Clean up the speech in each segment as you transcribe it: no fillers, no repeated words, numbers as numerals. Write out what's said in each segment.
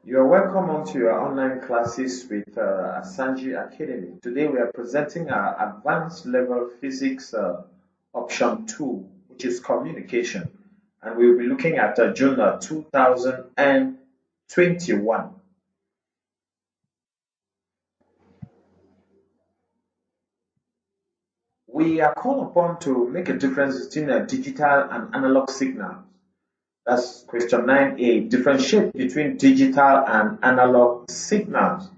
You are welcome onto your online classes with Asanji Academy. Today we are presenting our advanced level physics option 2, which is communication. And we'll be looking at June 2021. We are called upon to make a difference between digital and analog signals. That's question 9a. Differentiate between digital and analog signals.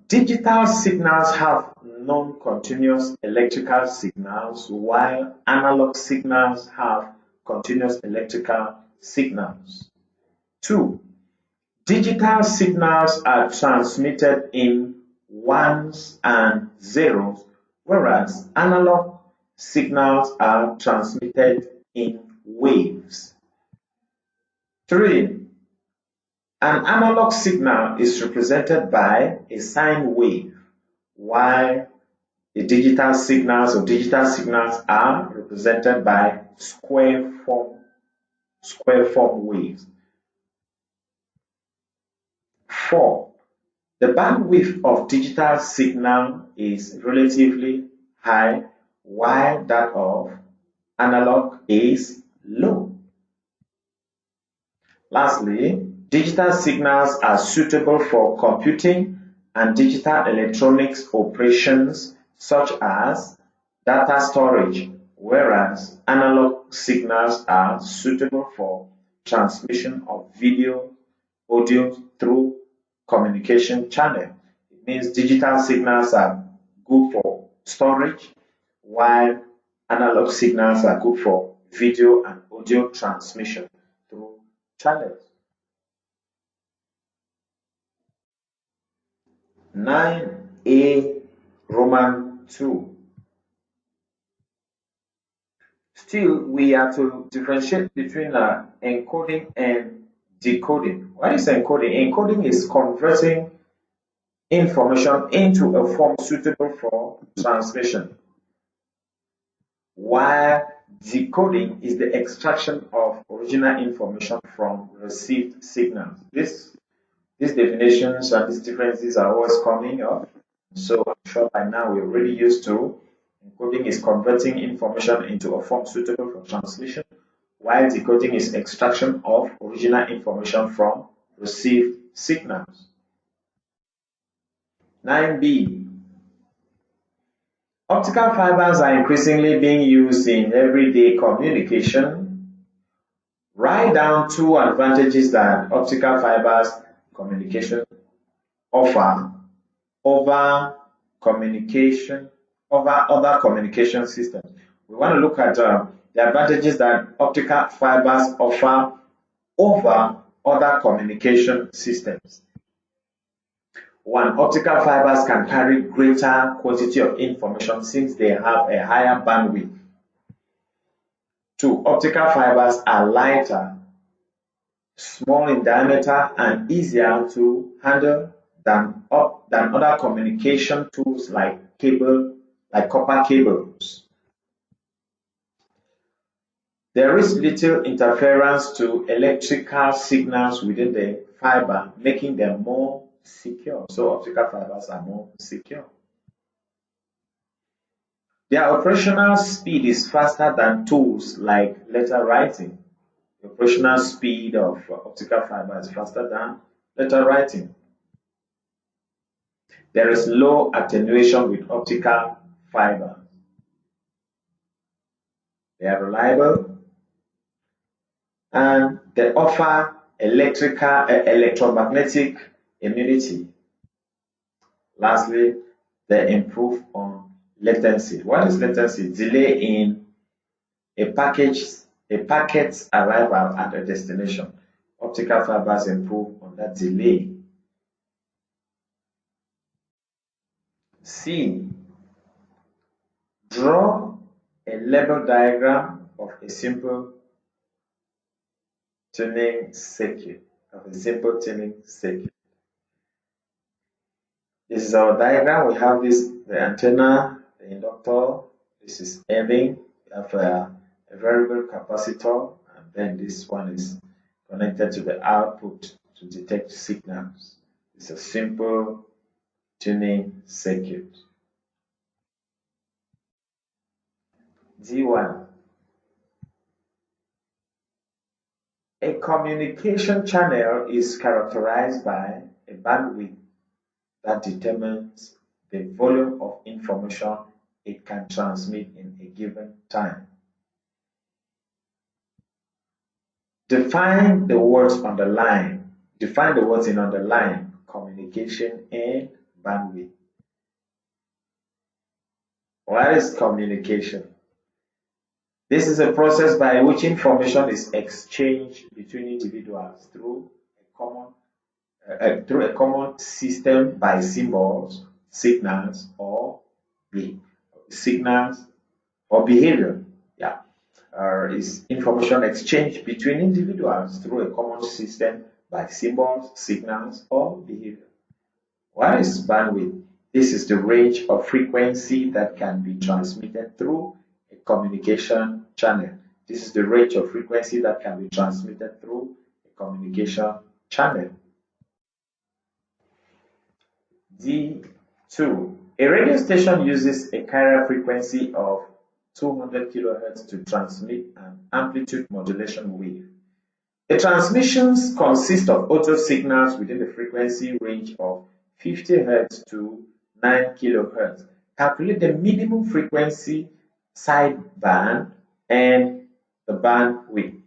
Digital signals have non-continuous electrical signals, while analog signals have continuous electrical signals. 2. Digital signals are transmitted in ones and zeros, whereas analog signals are transmitted in waves. 3. An analog signal is represented by a sine wave, while the digital signals are represented by square form waves. 4. The bandwidth of digital signal is relatively high, while that of analog is low. Lastly, digital signals are suitable for computing and digital electronics operations such as data storage, whereas analog signals are suitable for transmission of video, audio through communication channel. It means digital signals are good for storage, while analog signals are good for video and audio transmission through channels. 9a Roman 2. Still, we are to differentiate between encoding and decoding. What is encoding? Encoding is converting information into a form suitable for transmission, while decoding is the extraction of original information from received signals. These definitions and these differences are always coming up, so I'm sure by now we're really used to. Encoding is converting information into a form suitable for transmission, while decoding is extraction of original information from received signals. 9b. Optical fibers are increasingly being used in everyday communication. Write down two advantages that optical fibers communication offer over other communication systems. We want to look at the advantages that optical fibers offer over other communication systems. 1. Optical fibers can carry greater quantity of information since they have a higher bandwidth. 2. Optical fibers are lighter, small in diameter, and easier to handle than other communication tools like copper cables. There is little interference to electrical signals within the fiber, making them more secure. So optical fibers are more secure. Their operational speed is faster than tools like letter writing. The operational speed of optical fiber is faster than letter writing. There is low attenuation with optical fiber. They are reliable and they offer electromagnetic immunity. Lastly, they improve on latency. What is latency? Delay in a packet's arrival at a destination. Optical fibers improve on that delay. C. Draw a label diagram of a simple tuning circuit. This is our diagram. We have the antenna, the inductor. This is Ebbing. We have a variable capacitor, and then this one is connected to the output to detect signals. It's a simple tuning circuit. D1. A communication channel is characterized by a bandwidth that determines the volume of information it can transmit in a given time. Define the words on the line. Define the words in underline, communication and bandwidth. What is communication? This is a process by which information is exchanged between individuals through a common system by symbols, signals, or behavior. Yeah, is information exchange between individuals through a common system by symbols, signals, or behavior. What is bandwidth? This is the range of frequency that can be transmitted through a communication channel. This is the range of frequency that can be transmitted through a communication channel. D2. A radio station uses a carrier frequency of 200 kHz to transmit an amplitude modulation wave. The transmissions consist of audio signals within the frequency range of 50 Hz to 9 kHz. Calculate the minimum frequency sideband and the bandwidth.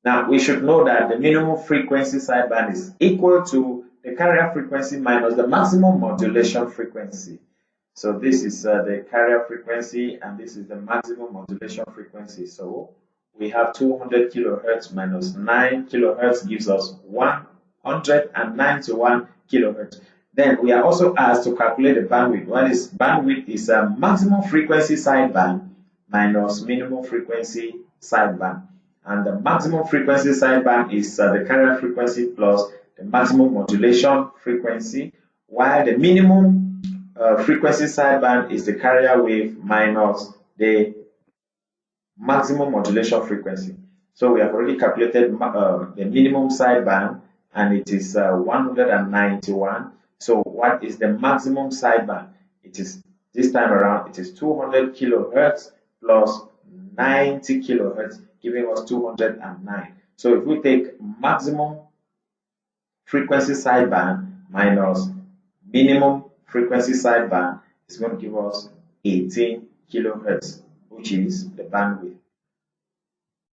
Now, we should know that the minimum frequency sideband is equal to the carrier frequency minus the maximum modulation frequency. So this is the carrier frequency and this is the maximum modulation frequency. So we have 200 kHz minus 9 kHz gives us 191 kHz. Then we are also asked to calculate the bandwidth. What is bandwidth? Is a maximum frequency sideband minus minimum frequency sideband. And the maximum frequency sideband is the carrier frequency plus the maximum modulation frequency, while the minimum frequency sideband is the carrier wave minus the maximum modulation frequency. So we have already calculated the minimum sideband and it is 191. So what is the maximum sideband? It is this time around it is 200 kHz plus 90 kHz, giving us 209. So if we take maximum frequency sideband minus minimum frequency sideband, it's going to give us 18 kHz, which is the bandwidth.